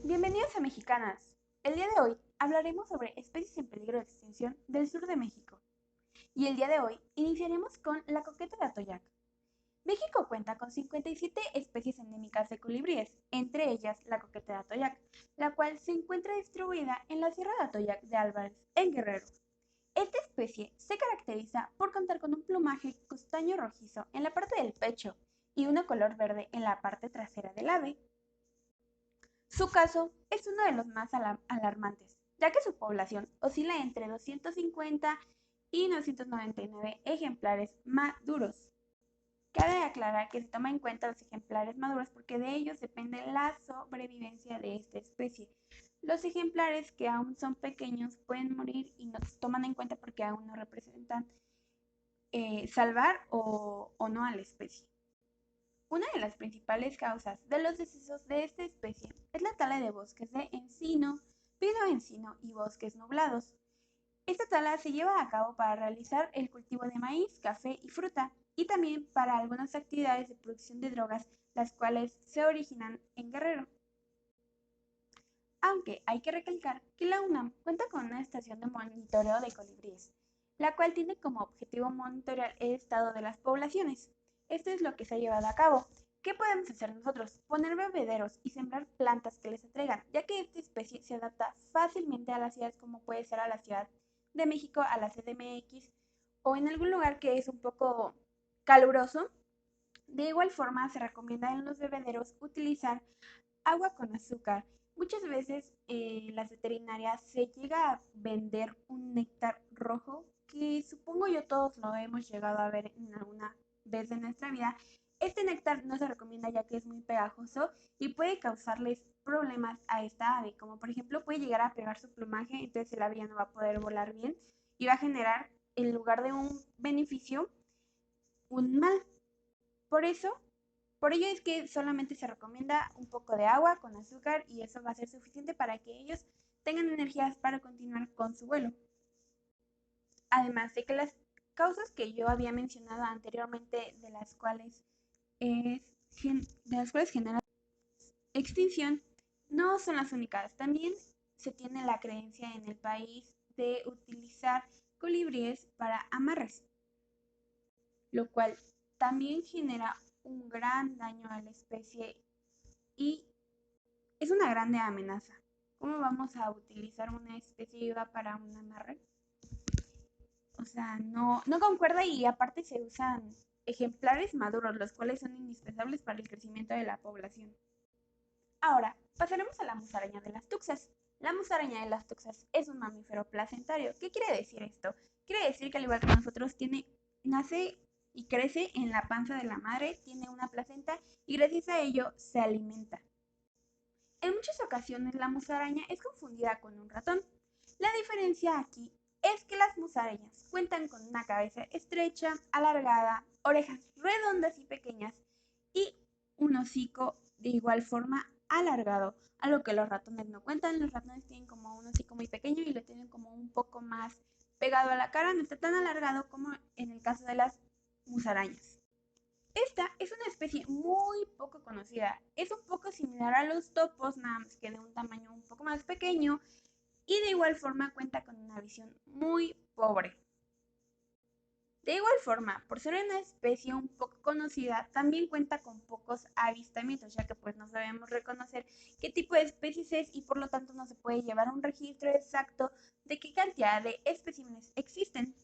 Bienvenidos a Mexicanas. El día de hoy hablaremos sobre especies en peligro de extinción del sur de México. Y el día de hoy iniciaremos con la coqueta de Atoyac. México cuenta con 57 especies endémicas de colibríes, entre ellas la coqueta de Atoyac, la cual se encuentra distribuida en la Sierra de Atoyac de Álvarez, en Guerrero. Esta especie se caracteriza por contar con un plumaje castaño rojizo en la parte del pecho y un color verde en la parte trasera del ave. Su caso es uno de los más alarmantes, ya que su población oscila entre 250 y 999 ejemplares maduros. Cabe aclarar que se toma en cuenta los ejemplares maduros porque de ellos depende la sobrevivencia de esta especie. Los ejemplares que aún son pequeños pueden morir y no se toman en cuenta porque aún no representan salvar o no a la especie. Una de las principales causas de los decesos de esta especie es la tala de bosques de encino, pino-encino y bosques nublados. Esta tala se lleva a cabo para realizar el cultivo de maíz, café y fruta, y también para algunas actividades de producción de drogas, las cuales se originan en Guerrero. Aunque hay que recalcar que la UNAM cuenta con una estación de monitoreo de colibríes, la cual tiene como objetivo monitorear el estado de las poblaciones. Esto es lo que se ha llevado a cabo. ¿Qué podemos hacer nosotros? Poner bebederos y sembrar plantas que les atraigan, ya que esta especie se adapta fácilmente a las ciudades como puede ser a la Ciudad de México, a la CDMX o en algún lugar que es un poco caluroso. De igual forma, se recomienda en los bebederos utilizar agua con azúcar. Muchas veces las veterinarias se llega a vender un néctar rojo que supongo yo todos lo hemos llegado a ver en alguna vez de nuestra vida. Este néctar no se recomienda ya que es muy pegajoso y puede causarles problemas a esta ave, como por ejemplo puede llegar a pegar su plumaje, entonces el ave ya no va a poder volar bien y va a generar en lugar de un beneficio un mal. Por eso por ello es que solamente se recomienda un poco de agua con azúcar y eso va a ser suficiente para que ellos tengan energías para continuar con su vuelo. Además de que las causas que yo había mencionado anteriormente es, de las cuales generan extinción no son las únicas. También se tiene la creencia en el país de utilizar colibríes para amarres, lo cual también genera un gran daño a la especie y es una grande amenaza. ¿Cómo vamos a utilizar una especie viva para un amarre? O sea, no concuerda y aparte se usan ejemplares maduros, los cuales son indispensables para el crecimiento de la población. Ahora, pasaremos a la musaraña de las tuxas. La musaraña de las tuxas es un mamífero placentario. ¿Qué quiere decir esto? Quiere decir que al igual que nosotros nace y crece en la panza de la madre, tiene una placenta y gracias a ello se alimenta. En muchas ocasiones la musaraña es confundida con un ratón. La diferencia aquí es que las musarañas cuentan con una cabeza estrecha, alargada, orejas redondas y pequeñas y un hocico de igual forma alargado, algo que los ratones no cuentan. Los ratones tienen como un hocico muy pequeño y lo tienen como un poco más pegado a la cara, no está tan alargado como en el caso de las musarañas. Esta es una especie muy poco conocida. Es un poco similar a los topos, nada más que de un tamaño un poco más pequeño y de igual forma cuenta con una visión muy pobre. De igual forma, por ser una especie un poco conocida, también cuenta con pocos avistamientos, ya que pues no sabemos reconocer qué tipo de especies es y por lo tanto no se puede llevar un registro exacto de qué cantidad de especímenes existen.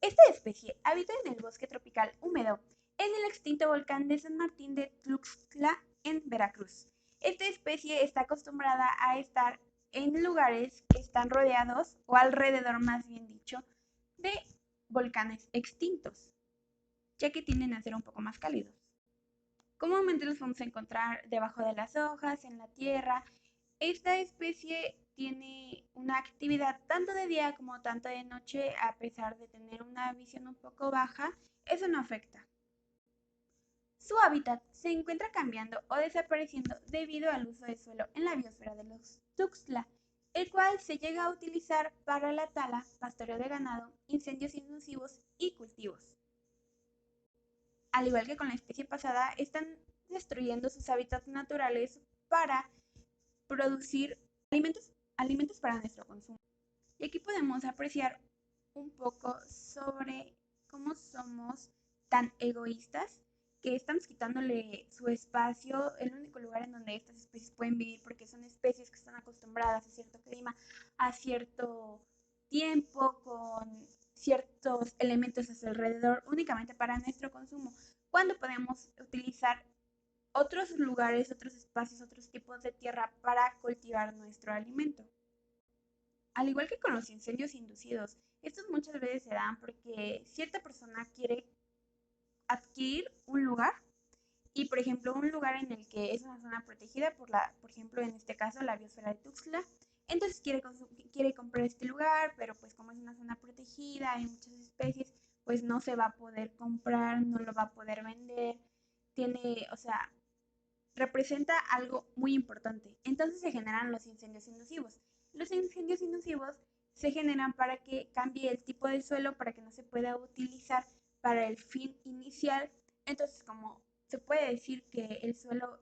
Esta especie habita en el bosque tropical húmedo, en el extinto volcán de San Martín de Tuxtla, en Veracruz. Esta especie está acostumbrada a estar en lugares que están rodeados, o alrededor más bien dicho, de volcanes extintos, ya que tienden a ser un poco más cálidos. Comúnmente los podemos encontrar debajo de las hojas, en la tierra. Esta especie tiene una actividad tanto de día como tanto de noche, a pesar de tener una visión un poco baja, eso no afecta. Su hábitat se encuentra cambiando o desapareciendo debido al uso de suelo en la biosfera de los Tuxtla, el cual se llega a utilizar para la tala, pastoreo de ganado, incendios intrusivos y cultivos. Al igual que con la especie pasada, están destruyendo sus hábitats naturales para producir alimentos para nuestro consumo. Y aquí podemos apreciar un poco sobre cómo somos tan egoístas que estamos quitándole su espacio, el único lugar en donde estas especies pueden vivir, porque son especies que están acostumbradas a cierto clima, a cierto tiempo, con ciertos elementos a su alrededor, únicamente para nuestro consumo, cuando podemos utilizar otros lugares, otros espacios, otros tipos de tierra para cultivar nuestro alimento. Al igual que con los incendios inducidos, estos muchas veces se dan porque cierta persona quiere adquirir un lugar y, por ejemplo, un lugar en el que es una zona protegida por ejemplo, en este caso, la biosfera de Tuxtla. Entonces quiere comprar este lugar, pero pues como es una zona protegida, hay muchas especies, pues no se va a poder comprar, no lo va a poder vender. O sea, representa algo muy importante. Entonces se generan los incendios indusivos. Los incendios indusivos se generan para que cambie el tipo de suelo, para que no se pueda utilizar para el fin inicial. Entonces, como se puede decir que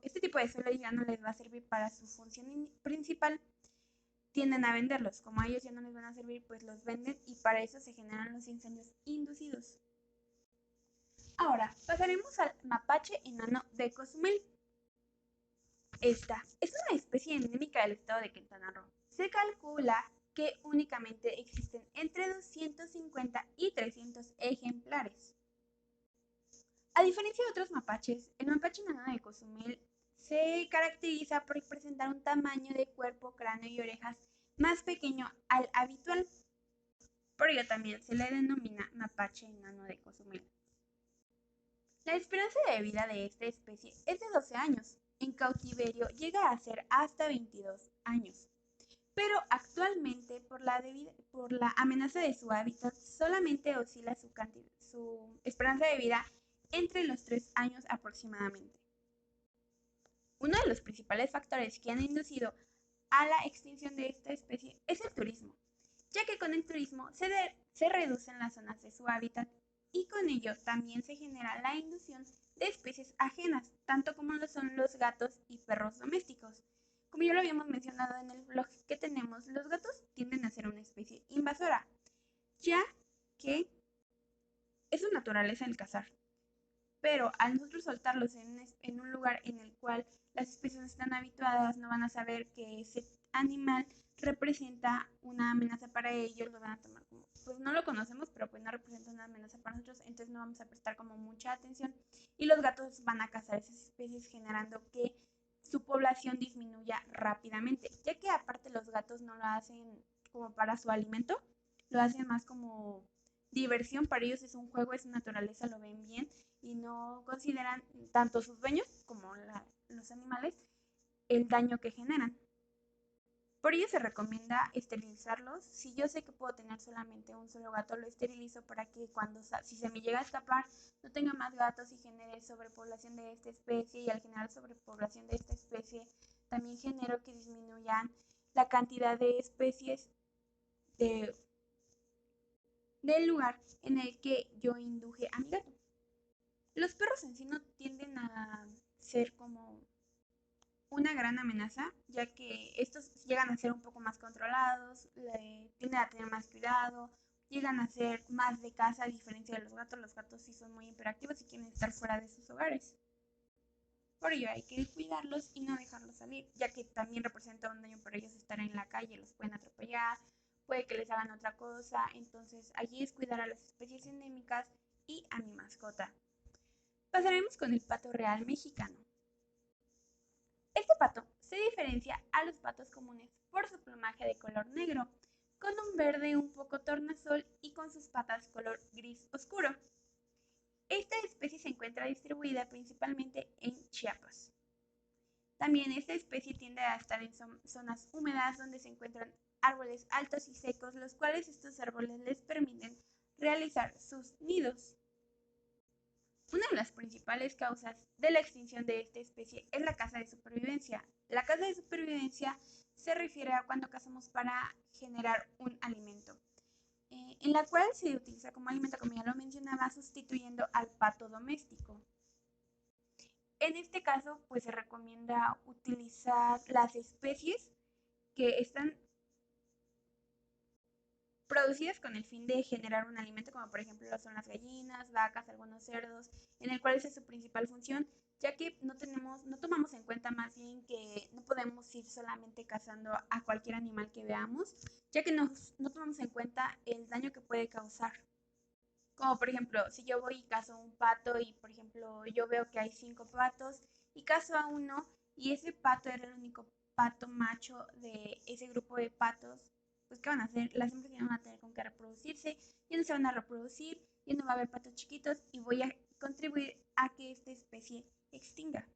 este tipo de suelo ya no les va a servir para su función principal, tienden a venderlos. Como a ellos ya no les van a servir, pues los venden y para eso se generan los incendios inducidos. Ahora, pasaremos al mapache enano de Cozumel. Esta es una especie endémica del estado de Quintana Roo. Se calcula que únicamente existen entre 250 y 300 ejemplares. A diferencia de otros mapaches, el mapache enano de Cozumel se caracteriza por presentar un tamaño de cuerpo, cráneo y orejas más pequeño al habitual. Por ello también se le denomina mapache enano de Cozumel. La esperanza de vida de esta especie es de 12 años. En cautiverio llega a ser hasta 22 años. Pero actualmente, por la amenaza de su hábitat, solamente oscila su esperanza de vida entre los 3 años aproximadamente. Uno de los principales factores que han inducido a la extinción de esta especie es el turismo, ya que con el turismo se reducen las zonas de su hábitat y con ello también se genera la inducción de especies ajenas, tanto como lo son los gatos y perros domésticos. Como ya lo habíamos mencionado en el blog que tenemos, los gatos tienden a ser una especie invasora, ya que es su naturaleza el cazar. Pero al nosotros soltarlos en un lugar en el cual las especies no están habituadas, no van a saber que ese animal representa una amenaza para ellos, lo van a tomar como, pues no lo conocemos, pero pues no representa una amenaza para nosotros, entonces no vamos a prestar como mucha atención y los gatos van a cazar esas especies generando que su población disminuya rápidamente, ya que aparte los gatos no lo hacen como para su alimento, lo hacen más como diversión, para ellos es un juego, es su naturaleza, lo ven bien y no consideran tanto sus dueños como los animales el daño que generan. Por ello se recomienda esterilizarlos. Si yo sé que puedo tener solamente un solo gato, lo esterilizo para que si se me llega a escapar, no tenga más gatos y genere sobrepoblación de esta especie. Y al generar sobrepoblación de esta especie, también genero que disminuyan la cantidad de especies de, del lugar en el que yo induje a mi gato. Los perros en sí no tienden a ser como una gran amenaza, ya que estos llegan a ser un poco más controlados, tienden a tener más cuidado, llegan a ser más de casa a diferencia de los gatos. Los gatos sí son muy hiperactivos y quieren estar fuera de sus hogares. Por ello hay que cuidarlos y no dejarlos salir, ya que también representa un daño para ellos estar en la calle, los pueden atropellar, puede que les hagan otra cosa. Entonces allí es cuidar a las especies endémicas y a mi mascota. Pasaremos con el pato real mexicano. Este pato se diferencia a los patos comunes por su plumaje de color negro, con un verde un poco tornasol y con sus patas color gris oscuro. Esta especie se encuentra distribuida principalmente en Chiapas. También esta especie tiende a estar en zonas húmedas donde se encuentran árboles altos y secos, los cuales estos árboles les permiten realizar sus nidos. Una de las principales causas de la extinción de esta especie es la caza de supervivencia. La caza de supervivencia se refiere a cuando cazamos para generar un alimento, en la cual se utiliza como alimento, como ya lo mencionaba, sustituyendo al pato doméstico. En este caso, pues se recomienda utilizar las especies que están producidas con el fin de generar un alimento, como por ejemplo lo son las gallinas, vacas, algunos cerdos, en el cual esa es su principal función, ya que no tomamos en cuenta más bien que no podemos ir solamente cazando a cualquier animal que veamos, ya que no tomamos en cuenta el daño que puede causar. Como por ejemplo, si yo voy y cazo un pato y por ejemplo yo veo que hay 5 patos y cazo a uno y ese pato era el único pato macho de ese grupo de patos, pues ¿qué van a hacer? Las hembras ya no van a tener con qué reproducirse, ya no se van a reproducir, ya no va a haber patos chiquitos y voy a contribuir a que esta especie extinga.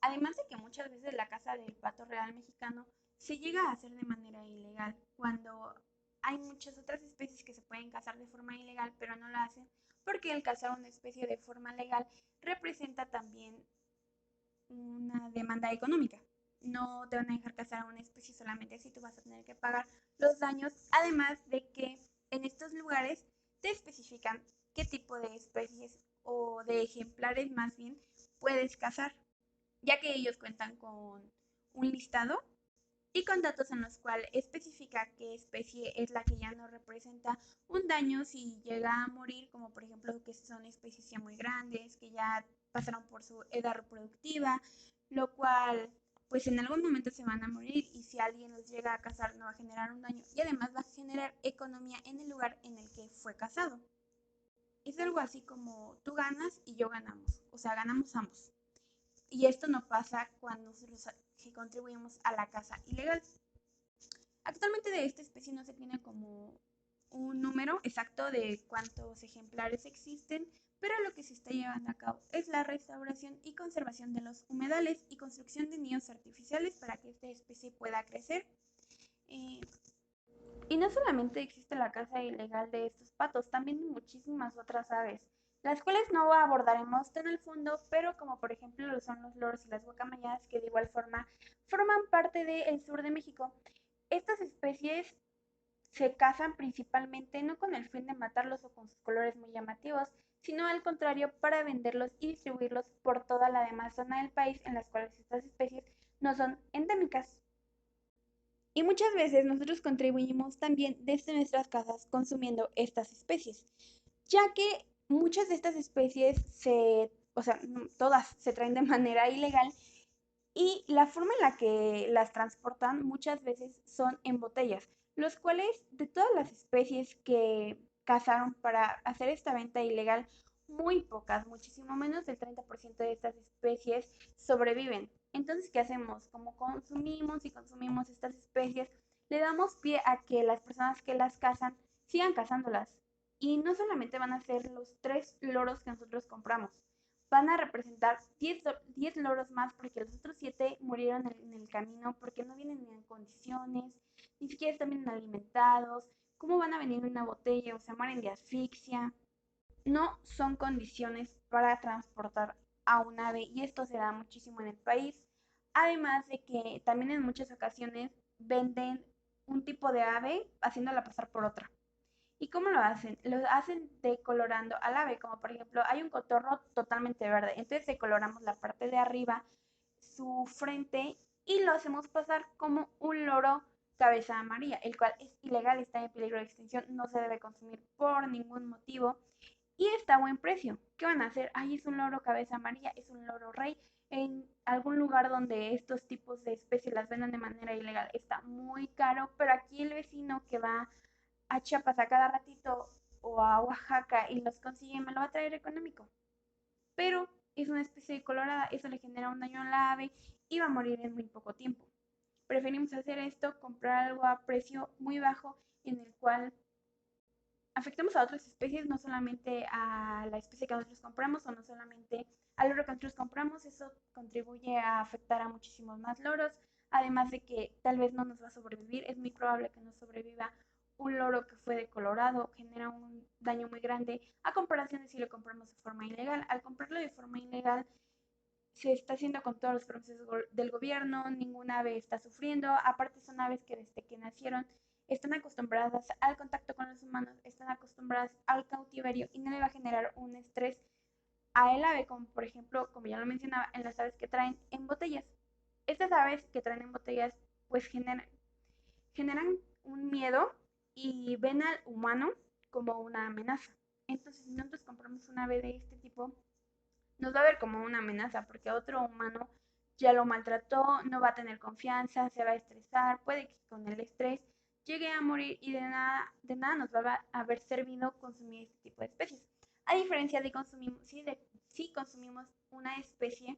Además de que muchas veces la caza del pato real mexicano se llega a hacer de manera ilegal, cuando hay muchas otras especies que se pueden cazar de forma ilegal, pero no la hacen porque el cazar una especie de forma legal representa también una demanda económica. No te van a dejar cazar a una especie solamente así, tú vas a tener que pagar los daños, además de que en estos lugares te especifican qué tipo de especies o de ejemplares más bien puedes cazar, ya que ellos cuentan con un listado y con datos en los cuales especifica qué especie es la que ya no representa un daño si llega a morir, como por ejemplo que son especies ya muy grandes, que ya pasaron por su edad reproductiva, lo cual pues en algún momento se van a morir y si alguien los llega a cazar no va a generar un daño y además va a generar economía en el lugar en el que fue cazado. Es algo así como tú ganas y yo ganamos, o sea, ganamos ambos. Y esto no pasa cuando nosotros contribuimos a la caza ilegal. Actualmente de esta especie no se tiene como un número exacto de cuántos ejemplares existen, pero lo que se está llevando a cabo es la restauración y conservación de los humedales y construcción de nidos artificiales para que esta especie pueda crecer. Eh, y no solamente existe la caza ilegal de estos patos, también muchísimas otras aves, las cuales no abordaremos tan al fondo, pero como por ejemplo lo son los loros y las guacamayas, que de igual forma forman parte del sur de México. Estas especies se cazan principalmente no con el fin de matarlos o con sus colores muy llamativos, sino al contrario para venderlos y distribuirlos por toda la demás zona del país en las cuales estas especies no son endémicas. Y muchas veces nosotros contribuimos también desde nuestras casas consumiendo estas especies, ya que muchas de estas especies o sea, todas se traen de manera ilegal y la forma en la que las transportan muchas veces son en botellas, los cuales de todas las especies que cazaron para hacer esta venta ilegal, muy pocas, muchísimo menos del 30% de estas especies sobreviven. Entonces, ¿qué hacemos? Como consumimos y consumimos estas especies, le damos pie a que las personas que las cazan sigan cazándolas. Y no solamente van a ser los 3 loros que nosotros compramos, van a representar 10 loros más porque los otros 7 murieron en el camino porque no vienen en condiciones, ni siquiera están bien alimentados. ¿Cómo van a venir en una botella? O sea, mueren de asfixia. No son condiciones para transportar a un ave y esto se da muchísimo en el país. Además de que también en muchas ocasiones venden un tipo de ave haciéndola pasar por otra. ¿Y cómo lo hacen? Lo hacen decolorando al ave, como por ejemplo, hay un cotorro totalmente verde, entonces decoloramos la parte de arriba, su frente, y lo hacemos pasar como un loro cabeza amarilla, el cual es ilegal, está en peligro de extinción, no se debe consumir por ningún motivo y está a buen precio. ¿Qué van a hacer? Ay, es un loro cabeza amarilla, es un loro rey. En algún lugar donde estos tipos de especies las vendan de manera ilegal está muy caro, pero aquí el vecino que va a Chiapas a cada ratito o a Oaxaca y los consigue, me lo va a traer económico. Pero es una especie de colorada, eso le genera un daño a la ave y va a morir en muy poco tiempo. Preferimos hacer esto, comprar algo a precio muy bajo en el cual afectemos a otras especies, no solamente a la especie que nosotros compramos o no solamente al loro que nosotros compramos, eso contribuye a afectar a muchísimos más loros, además de que tal vez no nos va a sobrevivir, es muy probable que no sobreviva un loro que fue decolorado, genera un daño muy grande a comparación de si lo compramos de forma ilegal. Al comprarlo de forma ilegal, se está haciendo con todos los procesos del gobierno, ninguna ave está sufriendo, aparte son aves que desde que nacieron están acostumbradas al contacto con los humanos, están acostumbradas al cautiverio y no le va a generar un estrés a el ave, como por ejemplo, como ya lo mencionaba, en las aves que traen en botellas. Estas aves que traen en botellas pues generan un miedo y ven al humano como una amenaza. Entonces, si nosotros compramos un ave de este tipo, nos va a ver como una amenaza porque otro humano ya lo maltrató, no va a tener confianza, se va a estresar, puede que con el estrés llegue a morir y de nada nos va a haber servido consumir este tipo de especies. A diferencia de si consumimos una especie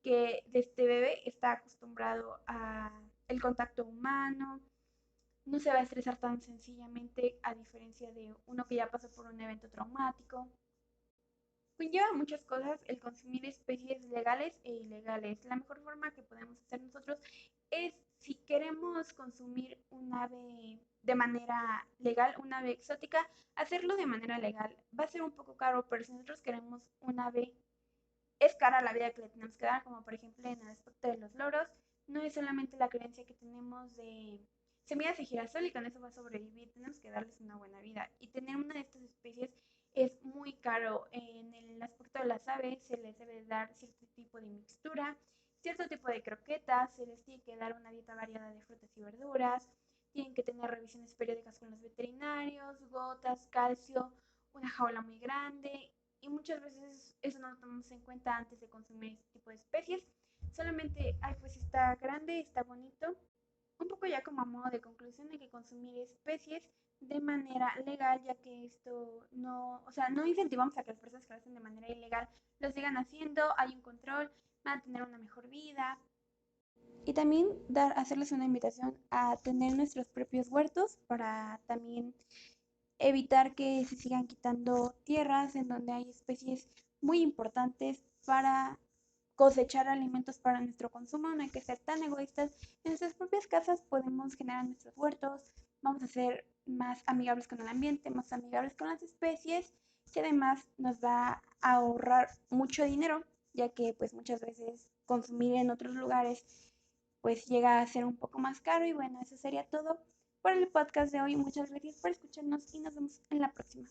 que desde bebé está acostumbrado a el contacto humano, no se va a estresar tan sencillamente a diferencia de uno que ya pasó por un evento traumático. Conlleva muchas cosas el consumir especies legales e ilegales. La mejor forma que podemos hacer nosotros es, si queremos consumir un ave de manera legal, un ave exótica, hacerlo de manera legal. Va a ser un poco caro, pero si nosotros queremos un ave, es cara la vida que le tenemos que dar, como por ejemplo en el aspecto de los loros, no es solamente la creencia que tenemos de semillas de girasol y con eso va a sobrevivir, tenemos que darles una buena vida. Y tener una de estas especies es muy caro. En el aspecto de las aves se les debe dar cierto tipo de mixtura, cierto tipo de croquetas, se les tiene que dar una dieta variada de frutas y verduras, tienen que tener revisiones periódicas con los veterinarios, gotas, calcio, una jaula muy grande y muchas veces eso no lo tomamos en cuenta antes de consumir este tipo de especies. Solamente, ay, pues está grande, está bonito. Un poco ya como a modo de conclusión hay que consumir especies de manera legal, ya que esto no, o sea, no incentivamos a que las personas que lo hacen de manera ilegal lo sigan haciendo, hay un control, van a tener una mejor vida. Y también hacerles una invitación a tener nuestros propios huertos para también evitar que se sigan quitando tierras en donde hay especies muy importantes para cosechar alimentos para nuestro consumo. No hay que ser tan egoístas. En nuestras propias casas podemos generar nuestros huertos, vamos a ser más amigables con el ambiente, más amigables con las especies, que además nos va a ahorrar mucho dinero, ya que pues muchas veces consumir en otros lugares pues llega a ser un poco más caro. Y bueno, eso sería todo por el podcast de hoy. Muchas gracias por escucharnos y nos vemos en la próxima.